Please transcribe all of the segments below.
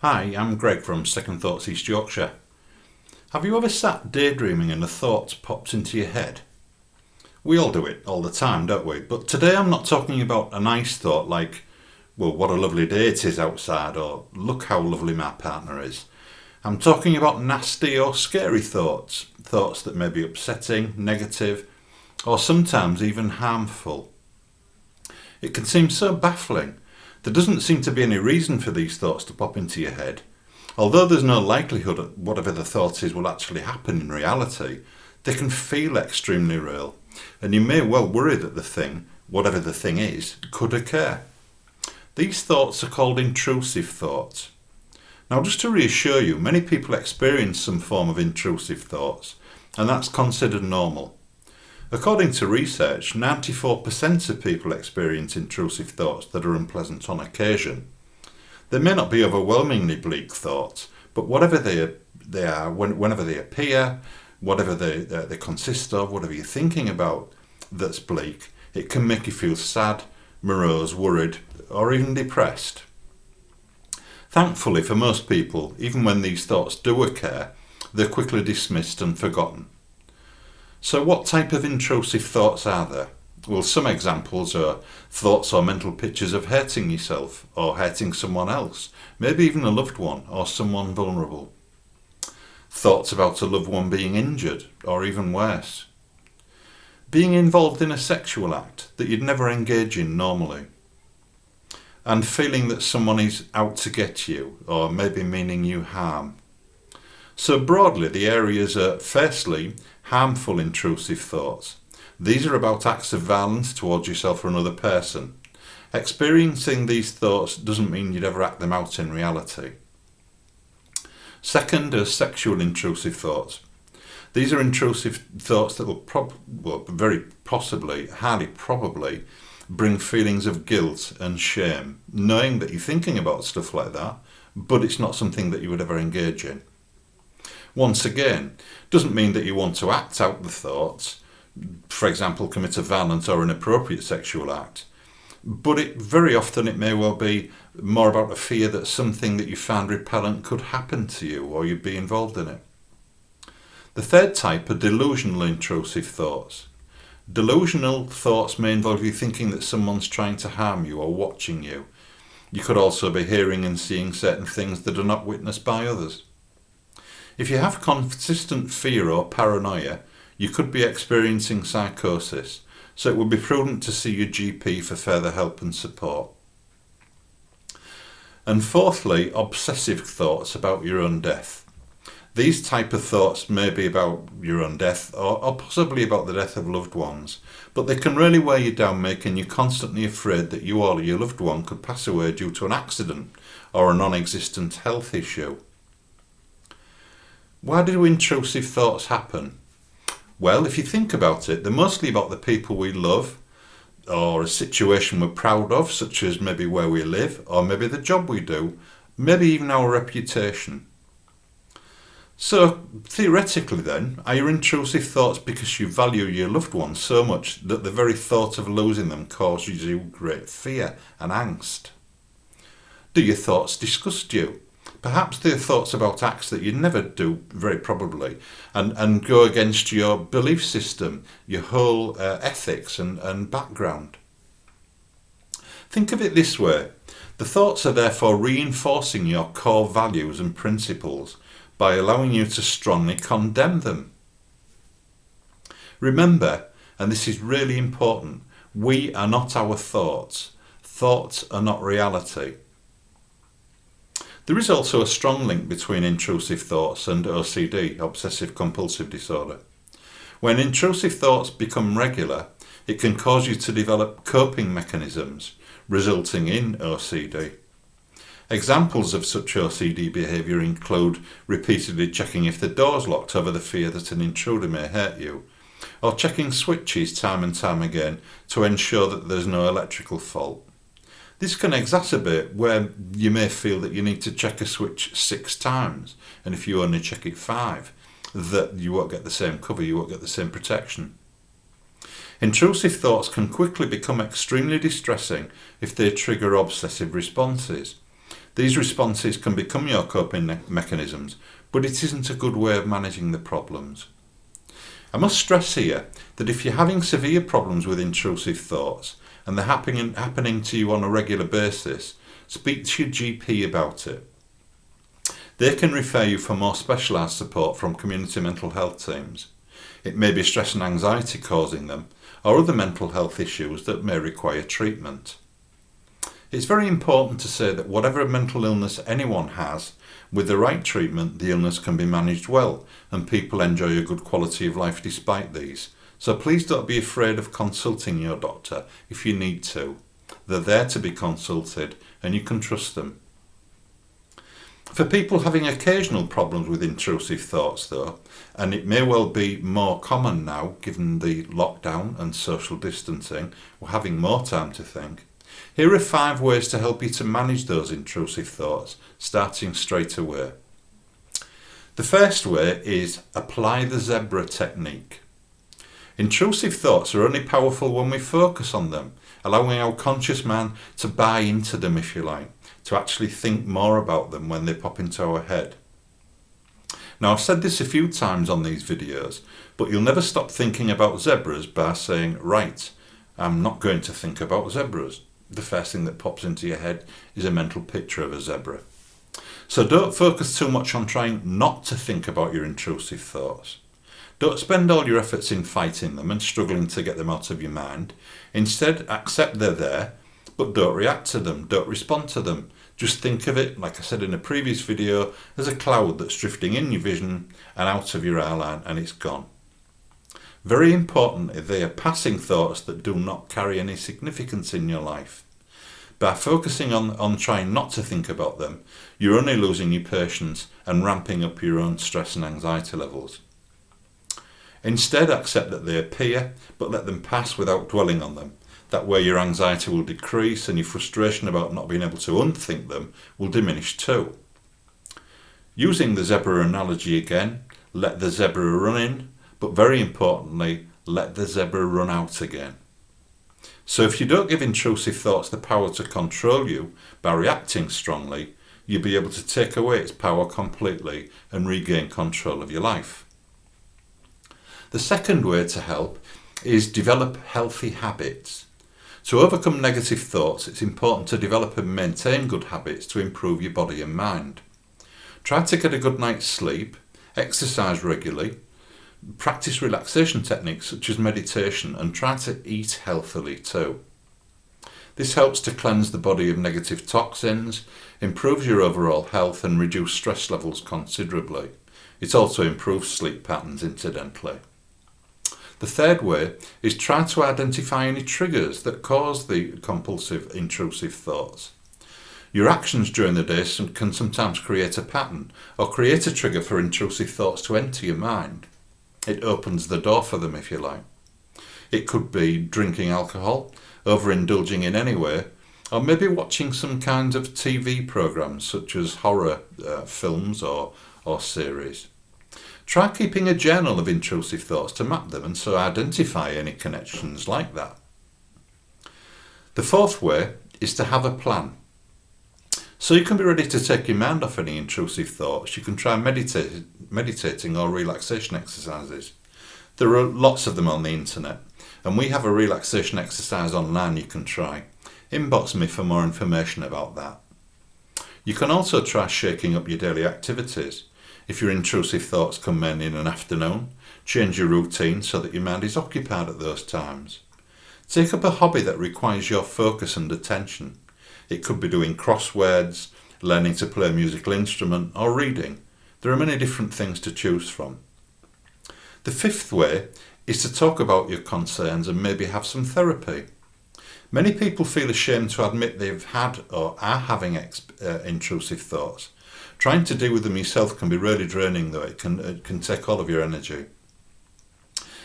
Hi, I'm Greg from Second Thoughts East Yorkshire. Have you ever sat daydreaming and a thought pops into your head? We all do it all the time, don't we? But today I'm not talking about a nice thought like, well, what a lovely day it is outside, or look how lovely my partner is. I'm talking about nasty or scary thoughts, thoughts that may be upsetting, negative, or sometimes even harmful. It can seem so baffling. There doesn't seem to be any reason for these thoughts to pop into your head. Although there's no likelihood that whatever the thought is will actually happen in reality, they can feel extremely real, and you may well worry that the thing, whatever the thing is, could occur. These thoughts are called intrusive thoughts. Now, just to reassure you, many people experience some form of intrusive thoughts, and that's considered normal. According to research, 94% of people experience intrusive thoughts that are unpleasant on occasion. They may not be overwhelmingly bleak thoughts, but whatever they are, whenever they appear, whatever they consist of, whatever you're thinking about that's bleak, it can make you feel sad, morose, worried, or even depressed. Thankfully for most people, even when these thoughts do occur, they're quickly dismissed and forgotten. So what type of intrusive thoughts are there? Well, some examples are thoughts or mental pictures of hurting yourself or hurting someone else, maybe even a loved one or someone vulnerable. Thoughts about a loved one being injured or even worse. Being involved in a sexual act that you'd never engage in normally. And feeling that someone is out to get you or maybe meaning you harm. So broadly, the areas are firstly, harmful intrusive thoughts. These are about acts of violence towards yourself or another person. Experiencing these thoughts doesn't mean you'd ever act them out in reality. Second are sexual intrusive thoughts. These are intrusive thoughts that will very possibly, highly probably, bring feelings of guilt and shame, knowing that you're thinking about stuff like that, but it's not something that you would ever engage in. Once again, doesn't mean that you want to act out the thoughts, for example, commit a violent or inappropriate sexual act, but very often it may well be more about a fear that something that you found repellent could happen to you or you'd be involved in it. The third type are delusional intrusive thoughts. Delusional thoughts may involve you thinking that someone's trying to harm you or watching you. You could also be hearing and seeing certain things that are not witnessed by others. If you have consistent fear or paranoia, you could be experiencing psychosis, so it would be prudent to see your GP for further help and support. And fourthly, obsessive thoughts about your own death. These type of thoughts may be about your own death or possibly about the death of loved ones, but they can really wear you down, making you constantly afraid that you or your loved one could pass away due to an accident or a non-existent health issue. Why do intrusive thoughts happen? Well, if you think about it, they're mostly about the people we love, or a situation we're proud of, such as maybe where we live, or maybe the job we do, maybe even our reputation. So, theoretically then, are your intrusive thoughts because you value your loved ones so much that the very thought of losing them causes you great fear and angst? Do your thoughts disgust you? Perhaps they're thoughts about acts that you'd never do, very probably, and go against your belief system, your whole ethics and background. Think of it this way. The thoughts are therefore reinforcing your core values and principles by allowing you to strongly condemn them. Remember, and this is really important, we are not our thoughts. Thoughts are not reality. There is also a strong link between intrusive thoughts and OCD, obsessive compulsive disorder. When intrusive thoughts become regular, it can cause you to develop coping mechanisms, resulting in OCD. Examples of such OCD behaviour include repeatedly checking if the door's locked over the fear that an intruder may hurt you, or checking switches time and time again to ensure that there's no electrical fault. This can exacerbate where you may feel that you need to check a switch 6 times, and if you only check it 5, that you won't get the same cover, you won't get the same protection. Intrusive thoughts can quickly become extremely distressing if they trigger obsessive responses. These responses can become your coping mechanisms, but it isn't a good way of managing the problems. I must stress here that if you're having severe problems with intrusive thoughts and they're happening to you on a regular basis, speak to your GP about it. They can refer you for more specialised support from community mental health teams. It may be stress and anxiety causing them, or other mental health issues that may require treatment. It's very important to say that whatever mental illness anyone has, with the right treatment, the illness can be managed well, and people enjoy a good quality of life despite these. So please don't be afraid of consulting your doctor if you need to. They're there to be consulted, and you can trust them. For people having occasional problems with intrusive thoughts though, and it may well be more common now given the lockdown and social distancing, or having more time to think, here are 5 ways to help you to manage those intrusive thoughts, starting straight away. The first way is apply the zebra technique. Intrusive thoughts are only powerful when we focus on them, allowing our conscious mind to buy into them, if you like, to actually think more about them when they pop into our head. Now, I've said this a few times on these videos, but you'll never stop thinking about zebras by saying, right, I'm not going to think about zebras. The first thing that pops into your head is a mental picture of a zebra. So don't focus too much on trying not to think about your intrusive thoughts. Don't spend all your efforts in fighting them and struggling to get them out of your mind. Instead, accept they're there, but don't react to them, don't respond to them. Just think of it, like I said in a previous video, as a cloud that's drifting in your vision and out of your eye line, and it's gone. Very importantly, they are passing thoughts that do not carry any significance in your life. By focusing on trying not to think about them, you're only losing your patience and ramping up your own stress and anxiety levels. Instead, accept that they appear, but let them pass without dwelling on them. That way your anxiety will decrease and your frustration about not being able to unthink them will diminish too. Using the zebra analogy again, let the zebra run in, but very importantly, let the zebra run out again. So if you don't give intrusive thoughts the power to control you by reacting strongly, you'll be able to take away its power completely and regain control of your life. The second way to help is develop healthy habits. To overcome negative thoughts, it's important to develop and maintain good habits to improve your body and mind. Try to get a good night's sleep, exercise regularly, practice relaxation techniques such as meditation, and try to eat healthily too. This helps to cleanse the body of negative toxins, improves your overall health and reduce stress levels considerably. It also improves sleep patterns incidentally. The third way is try to identify any triggers that cause the compulsive intrusive thoughts. Your actions during the day can sometimes create a pattern or create a trigger for intrusive thoughts to enter your mind. It opens the door for them, if you like. It could be drinking alcohol, overindulging in any way, or maybe watching some kinds of TV programs such as horror films or series. Try keeping a journal of intrusive thoughts to map them and so identify any connections like that. The fourth way is to have a plan. So you can be ready to take your mind off any intrusive thoughts. You can try meditating or relaxation exercises. There are lots of them on the internet, and we have a relaxation exercise online you can try. Inbox me for more information about that. You can also try shaking up your daily activities. If your intrusive thoughts come in an afternoon, change your routine so that your mind is occupied at those times. Take up a hobby that requires your focus and attention. It could be doing crosswords, learning to play a musical instrument, or reading. There are many different things to choose from. The fifth way is to talk about your concerns and maybe have some therapy. Many people feel ashamed to admit they've had or are having intrusive thoughts. Trying to deal with them yourself can be really draining though. It can take all of your energy.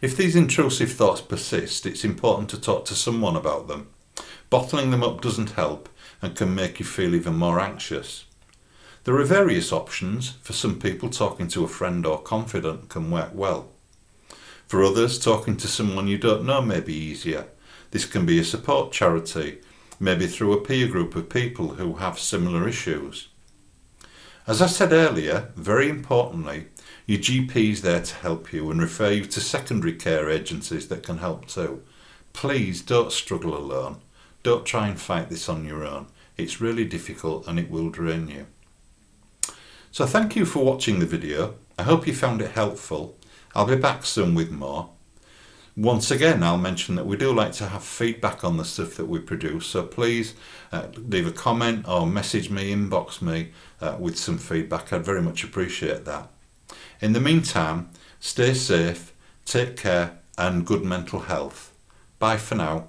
If these intrusive thoughts persist, it's important to talk to someone about them. Bottling them up doesn't help and can make you feel even more anxious. There are various options. For some people, talking to a friend or confidant can work well. For others, talking to someone you don't know may be easier. This can be a support charity, maybe through a peer group of people who have similar issues. As I said earlier, very importantly, your GP is there to help you and refer you to secondary care agencies that can help too. Please don't struggle alone. Don't try and fight this on your own. It's really difficult and it will drain you. So thank you for watching the video. I hope you found it helpful. I'll be back soon with more. Once again, I'll mention that we do like to have feedback on the stuff that we produce, so please leave a comment or message me, inbox me with some feedback. I'd very much appreciate that. In the meantime, stay safe, take care and good mental health. Bye for now.